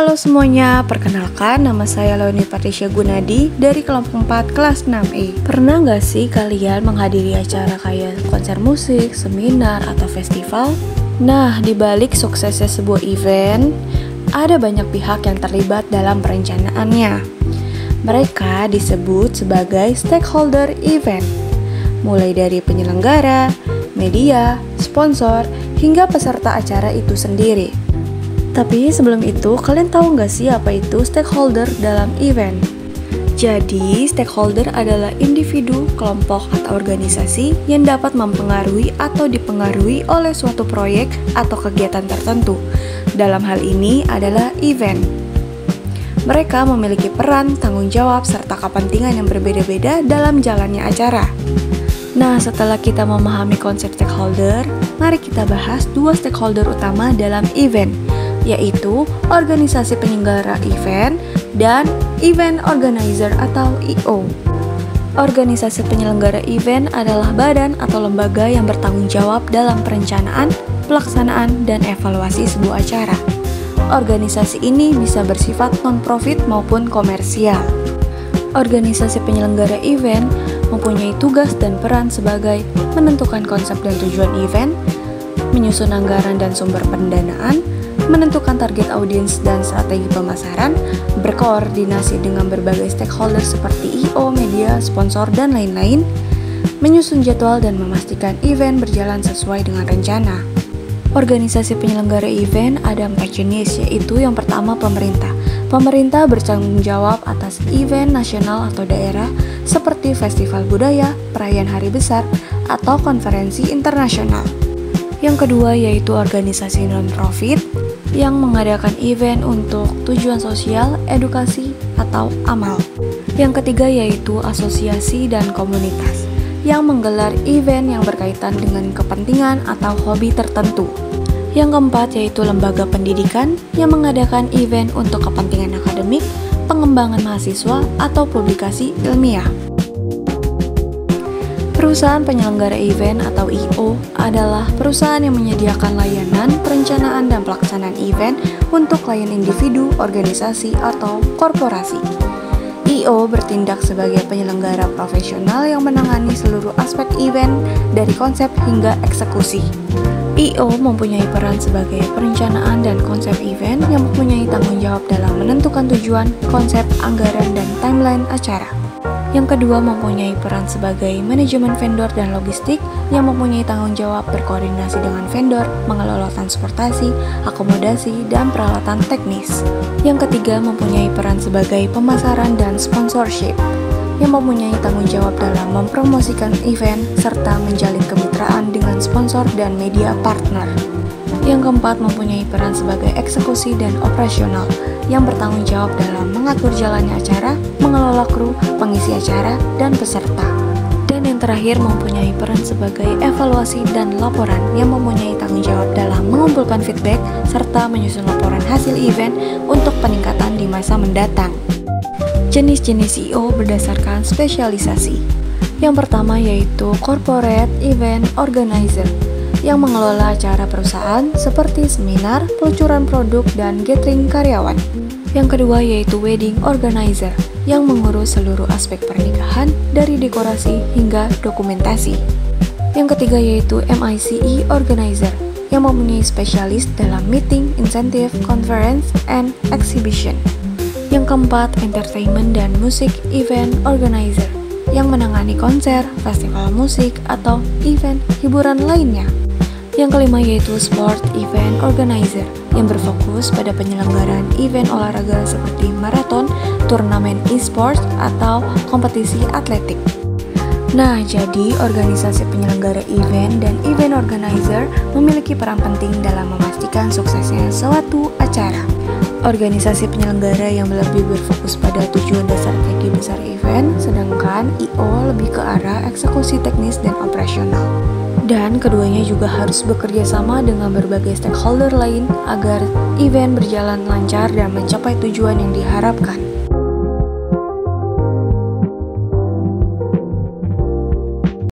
Halo semuanya, perkenalkan nama saya Leonie Patricia Gunadi dari kelompok 4 kelas 6E. Pernah nggak sih kalian menghadiri acara kayak konser musik, seminar, atau festival? Nah, di balik suksesnya sebuah event, ada banyak pihak yang terlibat dalam perencanaannya. Mereka disebut sebagai stakeholder event, mulai dari penyelenggara, media, sponsor, hingga peserta acara itu sendiri. Tapi sebelum itu, kalian tahu nggak sih apa itu stakeholder dalam event? Jadi, stakeholder adalah individu, kelompok, atau organisasi yang dapat mempengaruhi atau dipengaruhi oleh suatu proyek atau kegiatan tertentu. Dalam hal ini adalah event. Mereka memiliki peran, tanggung jawab, serta kepentingan yang berbeda-beda dalam jalannya acara. Nah, setelah kita memahami konsep stakeholder, mari kita bahas dua stakeholder utama dalam event, yaitu organisasi penyelenggara event dan event organizer atau I.O. Organisasi penyelenggara event adalah badan atau lembaga yang bertanggung jawab dalam perencanaan, pelaksanaan, dan evaluasi sebuah acara. Organisasi ini bisa bersifat non-profit maupun komersial. Organisasi penyelenggara event mempunyai tugas dan peran sebagai menentukan konsep dan tujuan event, menyusun anggaran dan sumber pendanaan, menentukan target audiens dan strategi pemasaran, berkoordinasi dengan berbagai stakeholder seperti I.O, media, sponsor, dan lain-lain, menyusun jadwal dan memastikan event berjalan sesuai dengan rencana. Organisasi penyelenggara event ada 4 jenis, yaitu yang pertama pemerintah. Pemerintah bertanggung jawab atas event nasional atau daerah seperti festival budaya, perayaan hari besar, atau konferensi internasional. Yang kedua yaitu organisasi non-profit yang mengadakan event untuk tujuan sosial, edukasi, atau amal. Yang ketiga yaitu asosiasi dan komunitas yang menggelar event yang berkaitan dengan kepentingan atau hobi tertentu. Yang keempat yaitu lembaga pendidikan yang mengadakan event untuk kepentingan akademik, pengembangan mahasiswa, atau publikasi ilmiah. Perusahaan penyelenggara event atau I.O adalah perusahaan yang menyediakan layanan, perencanaan, dan pelaksanaan event untuk klien individu, organisasi, atau korporasi. I.O bertindak sebagai penyelenggara profesional yang menangani seluruh aspek event dari konsep hingga eksekusi. I.O mempunyai peran sebagai perencanaan dan konsep event yang mempunyai tanggung jawab dalam menentukan tujuan, konsep, anggaran, dan timeline acara. Yang kedua mempunyai peran sebagai manajemen vendor dan logistik yang mempunyai tanggung jawab berkoordinasi dengan vendor, mengelola transportasi, akomodasi, dan peralatan teknis. Yang ketiga mempunyai peran sebagai pemasaran dan sponsorship yang mempunyai tanggung jawab dalam mempromosikan event serta menjalin kemitraan dengan sponsor dan media partner. Yang keempat mempunyai peran sebagai eksekusi dan operasional yang bertanggung jawab dalam mengatur jalannya acara, mengelola kru, pengisi acara, dan peserta. Dan yang terakhir mempunyai peran sebagai evaluasi dan laporan yang mempunyai tanggung jawab dalam mengumpulkan feedback serta menyusun laporan hasil event untuk peningkatan di masa mendatang. Jenis-jenis I.O berdasarkan spesialisasi. Yang pertama yaitu Corporate Event Organizer yang mengelola acara perusahaan seperti seminar, peluncuran produk, dan gathering karyawan. Yang kedua yaitu Wedding Organizer yang mengurus seluruh aspek pernikahan dari dekorasi hingga dokumentasi. Yang ketiga yaitu MICE Organizer yang mempunyai spesialis dalam meeting, insentif, conference, and exhibition. Yang keempat Entertainment dan Music Event Organizer yang menangani konser, festival musik, atau event hiburan lainnya. Yang kelima yaitu Sport Event Organizer yang berfokus pada penyelenggaraan event olahraga seperti maraton, turnamen e-sports, atau kompetisi atletik. Nah, jadi organisasi penyelenggara event dan event organizer memiliki peran penting dalam memastikan suksesnya suatu acara. Organisasi penyelenggara yang lebih berfokus pada tujuan dan strategi besar event, sedangkan I.O lebih ke arah eksekusi teknis dan operasional. Dan keduanya juga harus bekerja sama dengan berbagai stakeholder lain agar event berjalan lancar dan mencapai tujuan yang diharapkan.